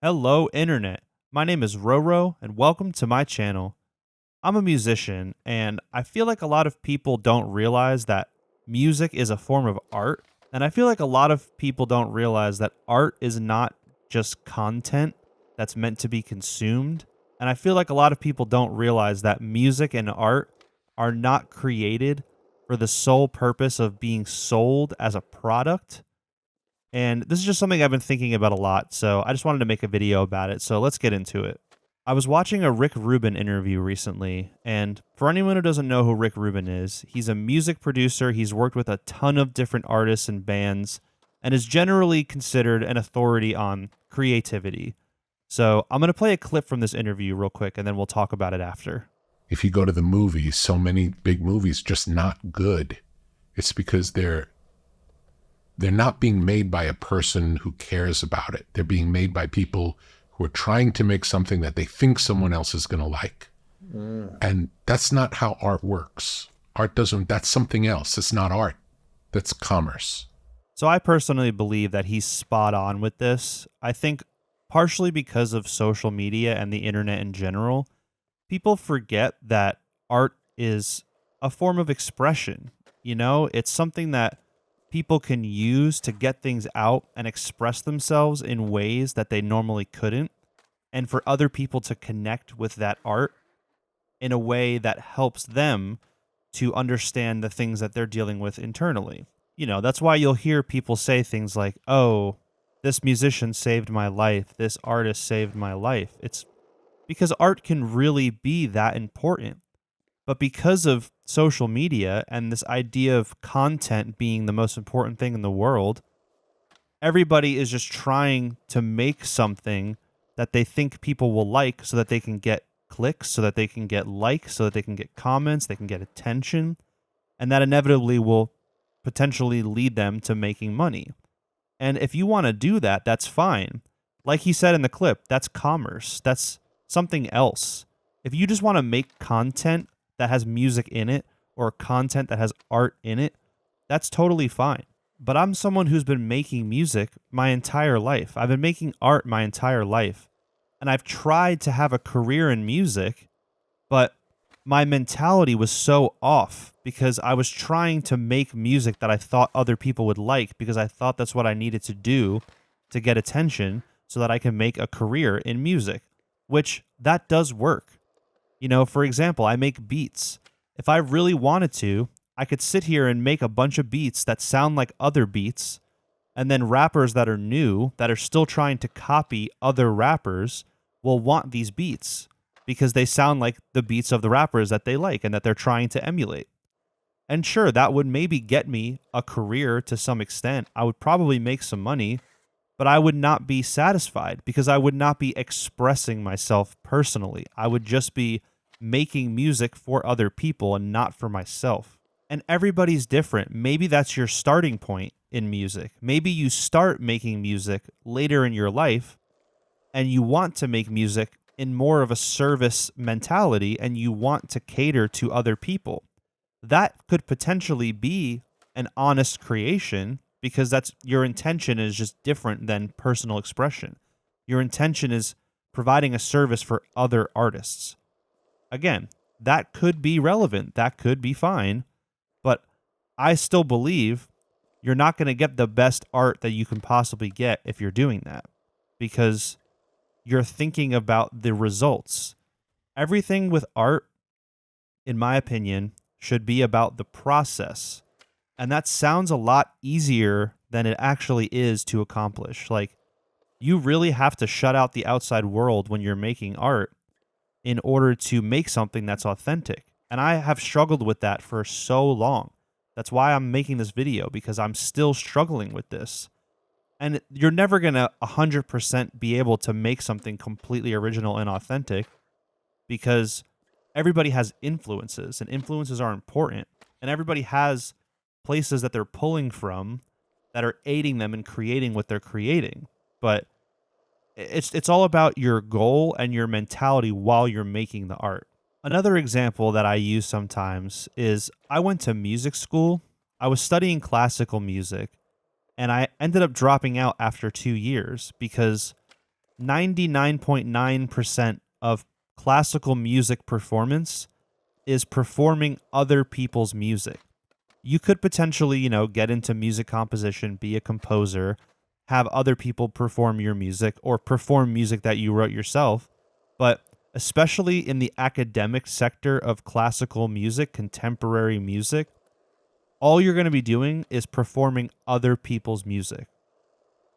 Hello, Internet. My name is Roro, and welcome to my channel. I'm a musician, and I feel like a lot of people don't realize that music is a form of art. And I feel like a lot of people don't realize that art is not just content that's meant to be consumed. And I feel like a lot of people don't realize that music and art are not created for the sole purpose of being sold as a product. And this is just something I've been thinking about a lot, so I just wanted to make a video about it. So let's get into it. I was watching a Rick Rubin interview recently, and for anyone who doesn't know who Rick Rubin is, he's a music producer. He's worked with a ton of different artists and bands, and is generally considered an authority on creativity. So I'm going to play a clip from this interview real quick, and then we'll talk about it after. If you go to the movies, so many big movies just not good. It's because they're not being made by a person who cares about it. They're being made by people who are trying to make something that they think someone else is going to like. And that's not how art works. That's something else. It's not art. That's commerce. So I personally believe that he's spot on with this. I think partially because of social media and the internet in general, people forget that art is a form of expression. It's something that people can use to get things out and express themselves in ways that they normally couldn't, and for other people to connect with that art in a way that helps them to understand the things that they're dealing with internally. That's why you'll hear people say things like, oh, this musician saved my life, this artist saved my life. It's because art can really be that important. But because of social media and this idea of content being the most important thing in the world, everybody is just trying to make something that they think people will like so that they can get clicks, so that they can get likes, so that they can get comments, they can get attention. And that inevitably will potentially lead them to making money. And if you want to do that, that's fine. Like he said in the clip, that's commerce. That's something else. If you just want to make content that has music in it or content that has art in it, that's totally fine. But I'm someone who's been making music my entire life. I've been making art my entire life. And I've tried to have a career in music, but my mentality was so off because I was trying to make music that I thought other people would like because I thought that's what I needed to do to get attention so that I can make a career in music, which that does work. For example, I make beats. If I really wanted to, I could sit here and make a bunch of beats that sound like other beats, and then rappers that are new, that are still trying to copy other rappers, will want these beats because they sound like the beats of the rappers that they like and that they're trying to emulate. And sure, that would maybe get me a career to some extent. I would probably make some money, but I would not be satisfied because I would not be expressing myself personally. I would just be making music for other people and not for myself. And everybody's different. Maybe that's your starting point in music. Maybe you start making music later in your life and you want to make music in more of a service mentality and you want to cater to other people. That could potentially be an honest creation because that's your intention is just different than personal expression. Your intention is providing a service for other artists. Again, that could be relevant. That could be fine. But I still believe you're not going to get the best art that you can possibly get if you're doing that because you're thinking about the results. Everything with art, in my opinion, should be about the process. And that sounds a lot easier than it actually is to accomplish. Like, you really have to shut out the outside world when you're making art in order to make something that's authentic. And I have struggled with that for so long. That's why I'm making this video, because I'm still struggling with this. And you're never going to 100% be able to make something completely original and authentic because everybody has influences, and influences are important. And everybody has places that they're pulling from that are aiding them in creating what they're creating. But it's all about your goal and your mentality while you're making the art. Another example that I use sometimes is I went to music school. I was studying classical music, and I ended up dropping out after 2 years because 99.9% of classical music performance is performing other people's music. You could potentially, get into music composition, be a composer, have other people perform your music or perform music that you wrote yourself. But especially in the academic sector of classical music, contemporary music, all you're going to be doing is performing other people's music.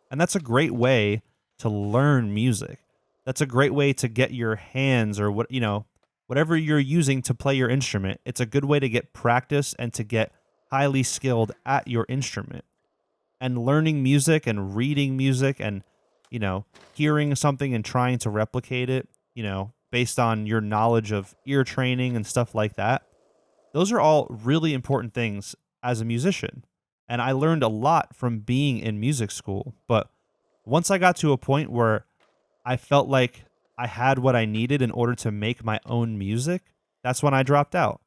And that's a great way to learn music. That's a great way to get your hands or whatever you're using to play your instrument. It's a good way to get practice and to get highly skilled at your instrument. And learning music and reading music and, hearing something and trying to replicate it, based on your knowledge of ear training and stuff like that. Those are all really important things as a musician. And I learned a lot from being in music school. But once I got to a point where I felt like I had what I needed in order to make my own music, that's when I dropped out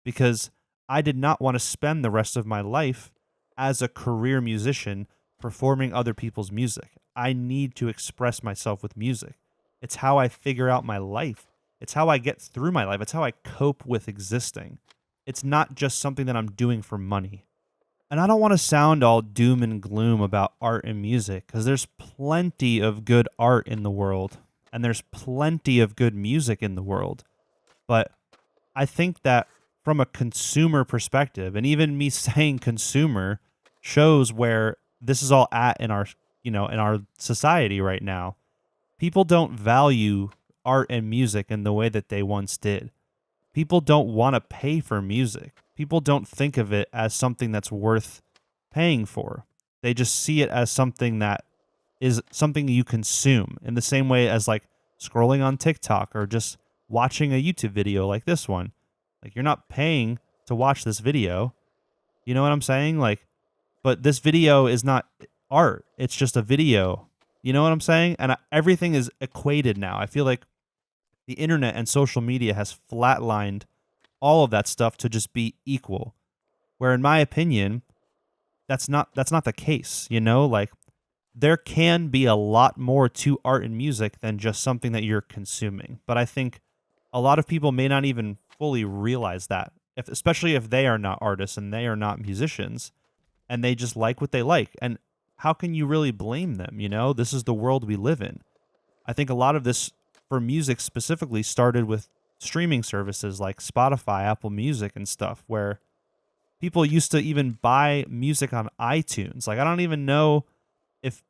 because I did not want to spend the rest of my life as a career musician performing other people's music. I need to express myself with music. It's how I figure out my life. It's how I get through my life. It's how I cope with existing. It's not just something that I'm doing for money. And I don't want to sound all doom and gloom about art and music because there's plenty of good art in the world and there's plenty of good music in the world. But I think that from a consumer perspective, and even me saying consumer shows where this is all at in our, in our society right now. People don't value art and music in the way that they once did. People don't want to pay for music. People don't think of it as something that's worth paying for. They just see it as something that is something you consume in the same way as like scrolling on TikTok or just watching a YouTube video like this one. Like you're not paying to watch this video. You know what I'm saying? Like, but this video is not art. It's just a video. You know what I'm saying? And everything is equated now. I feel like the internet and social media has flatlined all of that stuff to just be equal. Where in my opinion, that's not the case, Like there can be a lot more to art and music than just something that you're consuming. But I think a lot of people may not even fully realize that, especially if they are not artists and they are not musicians and they just like what they like. And how can you really blame them? This is the world we live in. I think a lot of this for music specifically started with streaming services like Spotify, Apple Music and stuff, where people used to even buy music on iTunes. Like, I don't even know if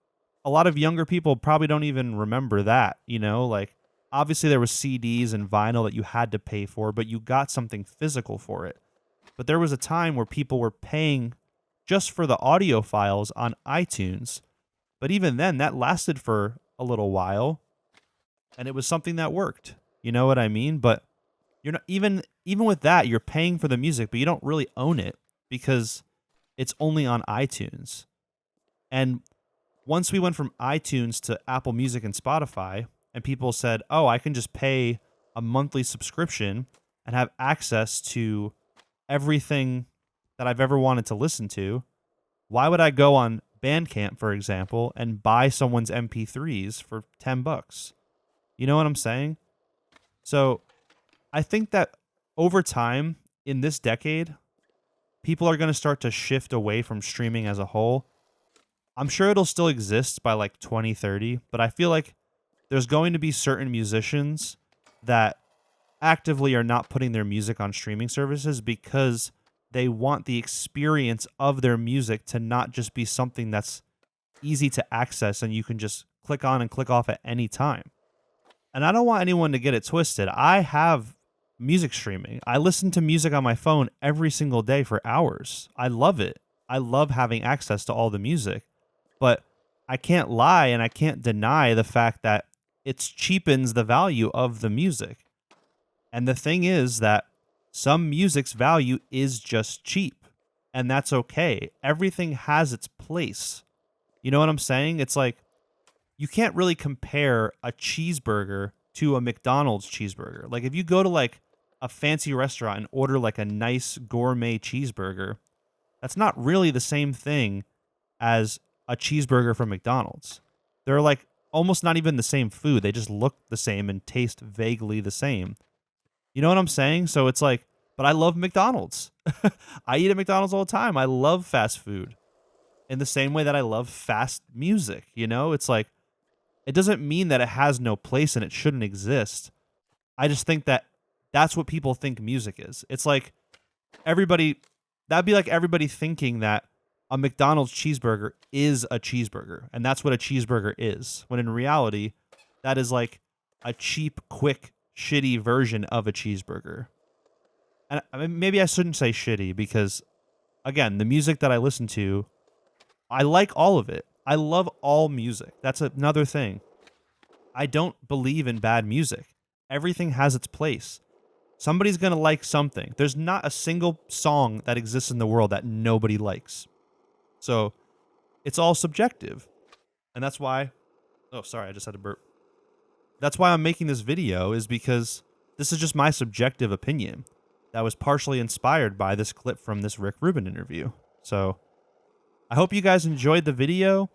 a lot of younger people probably don't even remember that, like obviously there was CDs and vinyl that you had to pay for, but you got something physical for it. But there was a time where people were paying just for the audio files on iTunes. But even then, that lasted for a little while, and it was something that worked. You know what I mean? But you're not even with that, you're paying for the music, but you don't really own it because it's only on iTunes. And once we went from iTunes to Apple Music and Spotify, and people said, "Oh, I can just pay a monthly subscription and have access to everything that I've ever wanted to listen to. Why would I go on Bandcamp, for example, and buy someone's MP3s for $10? You know what I'm saying? So I think that over time in this decade, people are going to start to shift away from streaming as a whole. I'm sure it'll still exist by like 2030, but I feel like there's going to be certain musicians that actively are not putting their music on streaming services because they want the experience of their music to not just be something that's easy to access and you can just click on and click off at any time. And I don't want anyone to get it twisted. I have music streaming. I listen to music on my phone every single day for hours. I love it. I love having access to all the music. But I can't lie and I can't deny the fact that it cheapens the value of the music. And the thing is that some music's value is just cheap, and that's okay. Everything has its place. You know what I'm saying? It's like you can't really compare a cheeseburger to a McDonald's cheeseburger. Like if you go to like a fancy restaurant and order like a nice gourmet cheeseburger, that's not really the same thing as a cheeseburger from McDonald's. They're like almost not even the same food. They just look the same and taste vaguely the same. You know what I'm saying? So it's like, but I love McDonald's. I eat at McDonald's all the time. I love fast food in the same way that I love fast music. You know, it's like, it doesn't mean that it has no place and it shouldn't exist. I just think that that's what people think music is. It's like everybody, that'd be like everybody thinking that a McDonald's cheeseburger is a cheeseburger, and that's what a cheeseburger is. When in reality, that is like a cheap, quick, shitty version of a cheeseburger. And I mean, maybe I shouldn't say shitty because, again, the music that I listen to, I like all of it. I love all music. That's another thing. I don't believe in bad music. Everything has its place. Somebody's going to like something. There's not a single song that exists in the world that nobody likes. So it's all subjective. And that's why, oh, sorry, I just had to burp. That's why I'm making this video, is because this is just my subjective opinion that was partially inspired by this clip from this Rick Rubin interview. So I hope you guys enjoyed the video.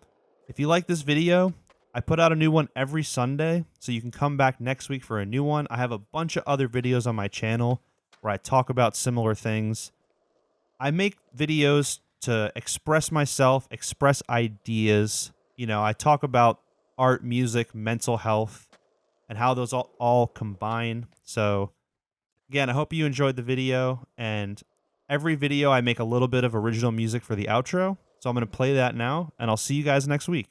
If you like this video, I put out a new one every Sunday, so you can come back next week for a new one. I have a bunch of other videos on my channel where I talk about similar things. I make videos to express myself, express ideas. You know, I talk about art, music, mental health, and how those all combine. So again, I hope you enjoyed the video, and every video I make a little bit of original music for the outro. So I'm going to play that now, and I'll see you guys next week.